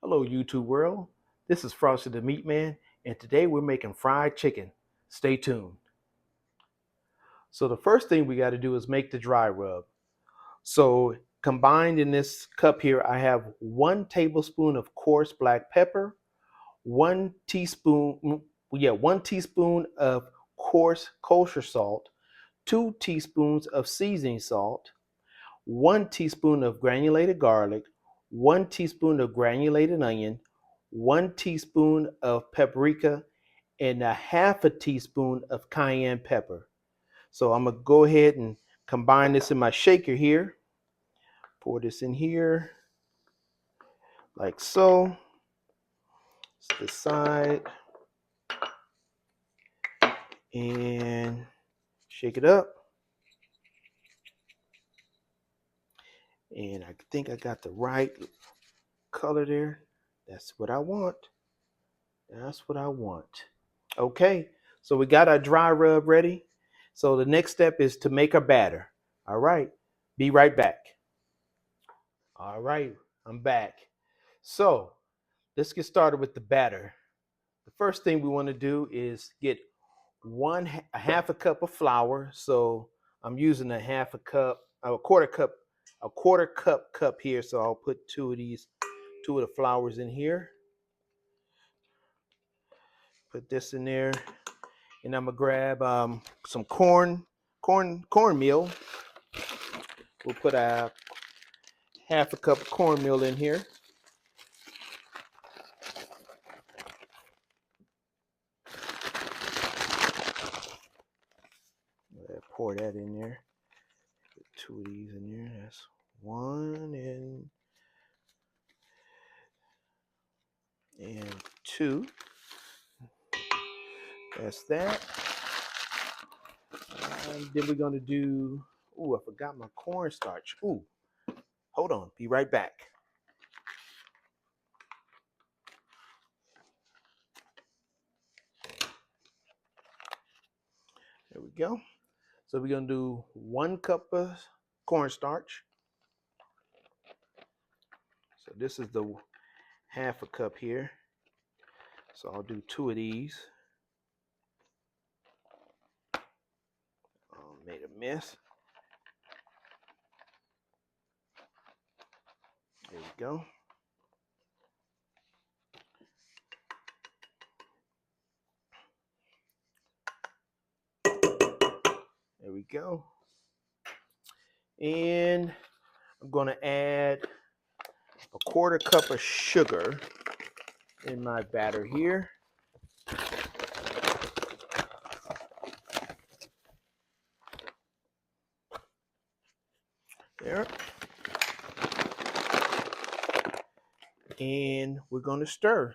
Hello, YouTube world. This is Frosty the Meat Man, and today we're making fried chicken. Stay tuned. So the first thing we got to do is make the dry rub. So combined in this cup here, I have 1 tablespoon of coarse black pepper, 1 teaspoon of coarse kosher salt, 2 teaspoons of seasoning salt, 1 teaspoon of granulated garlic, 1 teaspoon of granulated onion, 1 teaspoon of paprika, and a half a teaspoon of cayenne pepper. So I'm gonna go ahead and combine this in my shaker here. Pour this in here like so. This side and shake it up. And I think I got the right color there. That's what I want. That's what I want. Okay, so we got our dry rub ready. So the next step is to make a batter. All right, be right back. All right, I'm back. So let's get started with the batter. The first thing we want to do is get a half a cup of flour. So I'm using a quarter cup here. So I'll put two of the flours in here. Put this in there, and I'm gonna grab some cornmeal. We'll put a half a cup of cornmeal in here. Pour that in there. Put two of these in there. That's one and two. That's that. And then we're gonna do. Ooh, I forgot my cornstarch. Ooh, hold on. Be right back. There we go. So we're gonna do 1 cup of cornstarch. So this is the half a cup here. So I'll do two of these. Made a mess. There we go. There we go. And I'm going to add a quarter cup of sugar in my batter here. There. And we're going to stir.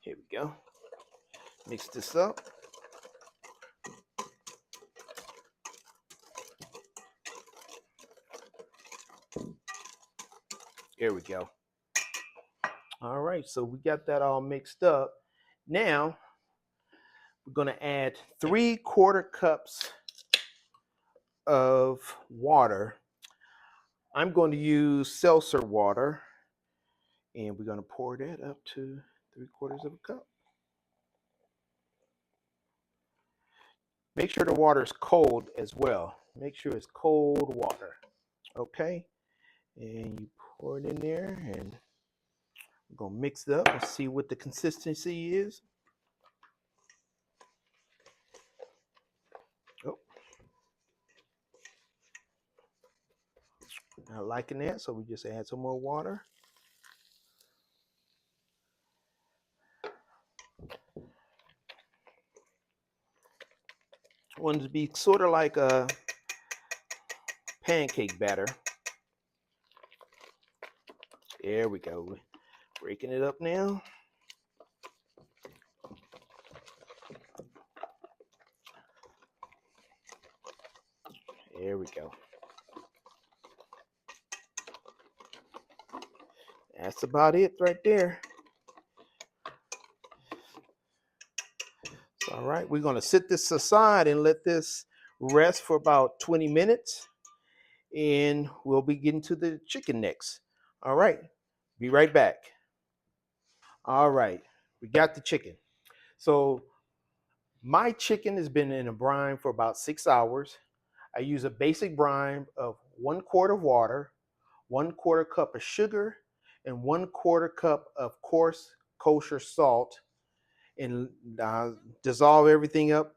Here we go. Mix this up. There we go. All right, so we got that all mixed up. Now, we're going to add 3/4 cups of water. I'm going to use seltzer water, and we're going to pour that up to 3/4 of a cup. Make sure the water is cold as well. Make sure it's cold water. Okay, and you pour it in there, and we're going to mix it up and see what the consistency is. Oh, not liking that, so we just add some more water. I want it to be sort of like a pancake batter. There we go. We're breaking it up now. There we go. That's about it right there. So, all right, we're going to sit this aside and let this rest for about 20 minutes. and we'll be getting to the chicken next. All right, be right back. All right, we got the chicken. So my chicken has been in a brine for about 6 hours. I use a basic brine of 1 quart of water, 1/4 cup of sugar, and 1/4 cup of coarse kosher salt, and dissolve everything up.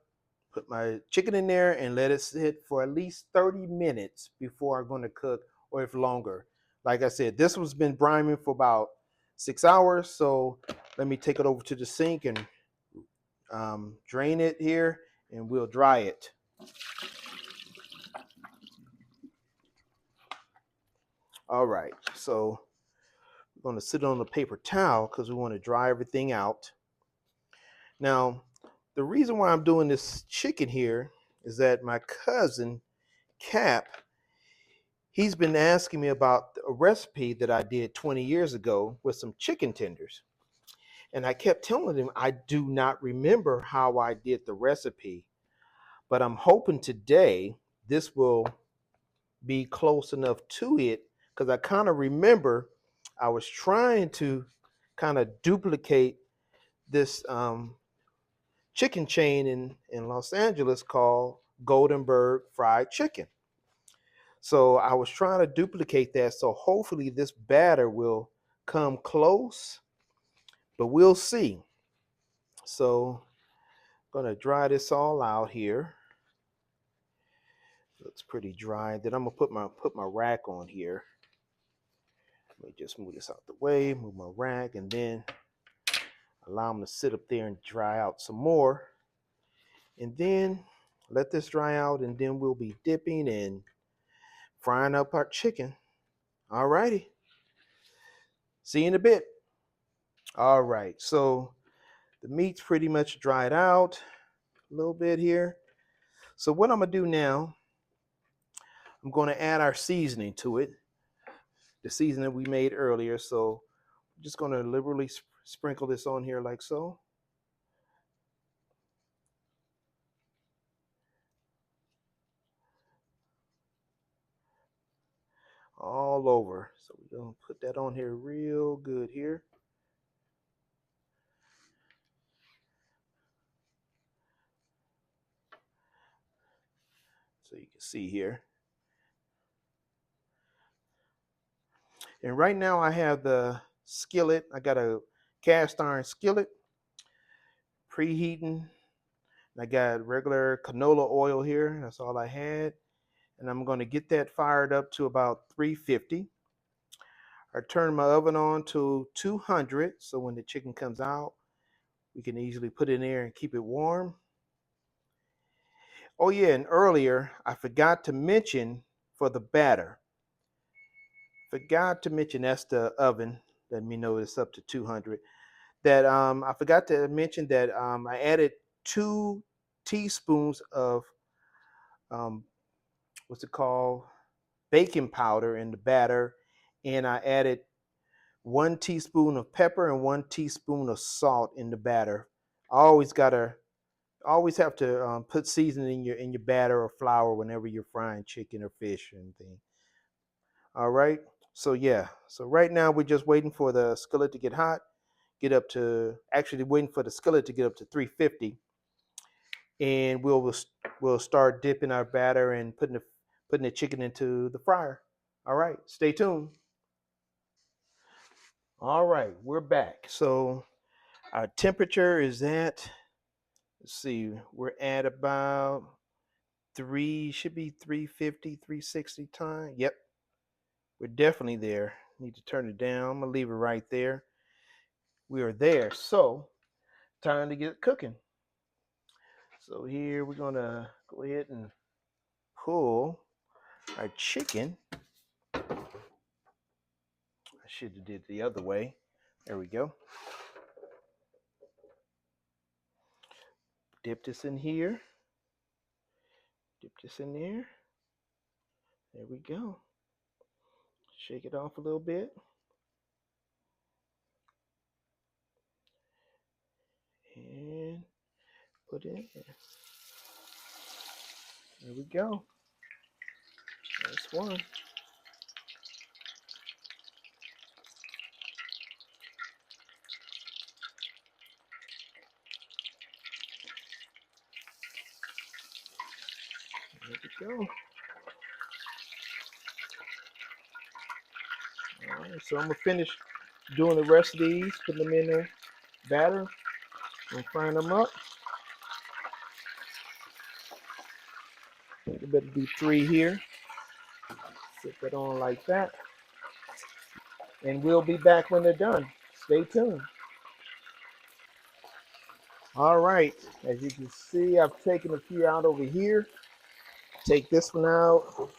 Put my chicken in there and let it sit for at least 30 minutes before I'm going to cook, or if longer. Like I said, this one's been brining for about 6 hours. So let me take it over to the sink and drain it here, and we'll dry it. All right, so we're going to sit on a paper towel because we want to dry everything out. Now, the reason why I'm doing this chicken here is that my cousin Cap, he's been asking me about a recipe that I did 20 years ago with some chicken tenders. And I kept telling him I do not remember how I did the recipe, but I'm hoping today this will be close enough to it, because I kind of remember I was trying to kind of duplicate this chicken chain in Los Angeles called Goldenberg Fried Chicken. So I was trying to duplicate that. So hopefully this batter will come close, but we'll see. So I'm gonna dry this all out here. Looks pretty dry. Then I'm gonna put my rack on here. Let me just move this out the way, move my rack, and then allow them to sit up there and dry out some more. And then let this dry out, and then we'll be dipping and frying up our chicken. All righty. See you in a bit. All right. So the meat's pretty much dried out a little bit here. So what I'm going to do now, I'm going to add our seasoning to it, the seasoning we made earlier. So I'm just going to liberally sprinkle this on here like so. All over. So we're going to put that on here real good here. So you can see here. And right now I have the skillet. I got a cast iron skillet preheating. I got regular canola oil here. That's all I had. And I'm going to get that fired up to about 350. I turn my oven on to 200, so when the chicken comes out, we can easily put it in there and keep it warm. Oh yeah, and earlier I forgot to mention for the batter. Forgot to mention that's the oven. Let me know it's up to 200. That I forgot to mention that I added 2 teaspoons of um, what's it called, baking powder in the batter, and I added 1 teaspoon of pepper and 1 teaspoon of salt in the batter. I always have to put seasoning in your batter or flour whenever you're frying chicken or fish or anything. All right. So yeah. So right now we're just waiting for the skillet to get hot, get up to actually waiting for the skillet to get up to 350, and we'll start dipping our batter and putting the chicken into the fryer. All right. Stay tuned. All right, we're back. So our temperature is at, let's see, we're at about should be 350, 360 time. Yep, we're definitely there. Need to turn it down. I'm gonna leave it right there. We are there. So time to get cooking. So here we're gonna go ahead and pull our chicken. I should have did it the other way. There we go. Dip this in here. Dip this in there. There we go. Shake it off a little bit. And put it in there. There we go. That's one. There we go. All right, so I'm gonna finish doing the rest of these, putting them in the batter and frying them up. There better be 3 here. Sit that on like that. And we'll be back when they're done. Stay tuned. All right, as you can see, I've taken a few out over here. Take this one out.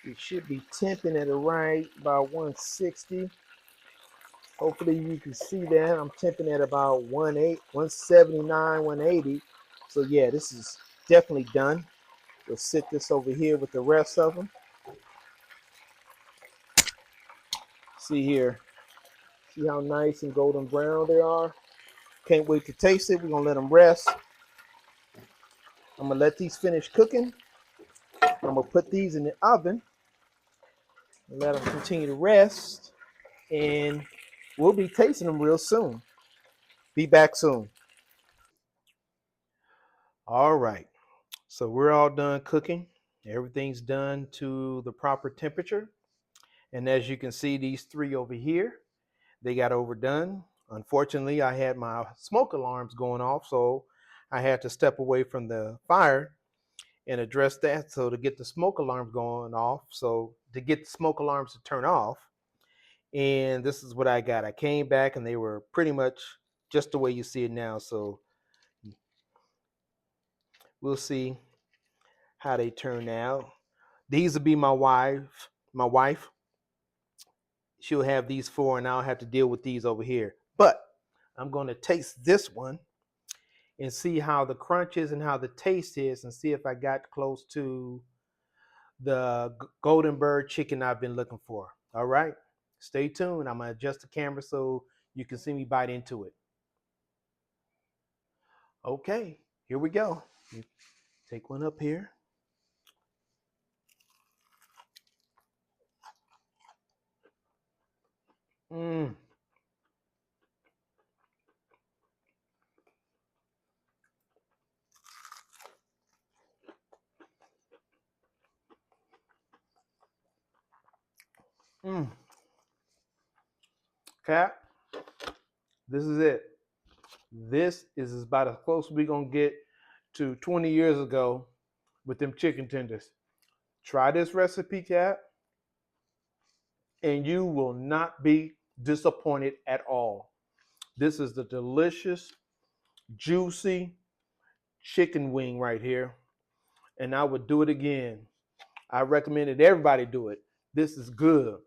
It should be temping at a right about 160. Hopefully you can see that. I'm temping at about 179, 180. So yeah, this is definitely done. We'll sit this over here with the rest of them. See here. See how nice and golden brown they are? Can't wait to taste it. We're gonna let them rest. I'm gonna let these finish cooking. I'm gonna put these in the oven and let them continue to rest. And we'll be tasting them real soon. Be back soon. All right. So we're all done cooking. Everything's done to the proper temperature. And as you can see, these 3 over here, they got overdone. Unfortunately, I had my smoke alarms going off, so I had to step away from the fire and address that. So to get the smoke alarms going off, so to get the smoke alarms to turn off, and this is what I got. I came back and they were pretty much just the way you see it now. So we'll see how they turn out. These will be my wife. She'll have these 4 and I'll have to deal with these over here. But I'm going to taste this one and see how the crunch is and how the taste is and see if I got close to the golden bird chicken I've been looking for. All right, stay tuned. I'm going to adjust the camera so you can see me bite into it. Okay, here we go. Take one up here. Mmm. Mmm. Cap, this is it. This is about as close as we're going to get to 20 years ago with them chicken tenders. Try this recipe, Cap, and you will not be disappointed at all. This is the delicious, juicy chicken wing right here, and I would do it again. I recommend that everybody do it. This is good.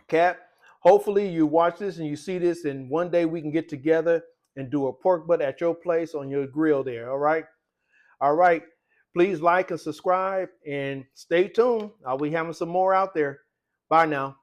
Cap, hopefully you watch this and you see this, and one day we can get together and do a pork butt at your place on your grill there, all right? All right. Please like and subscribe and stay tuned. I'll be having some more out there. Bye now.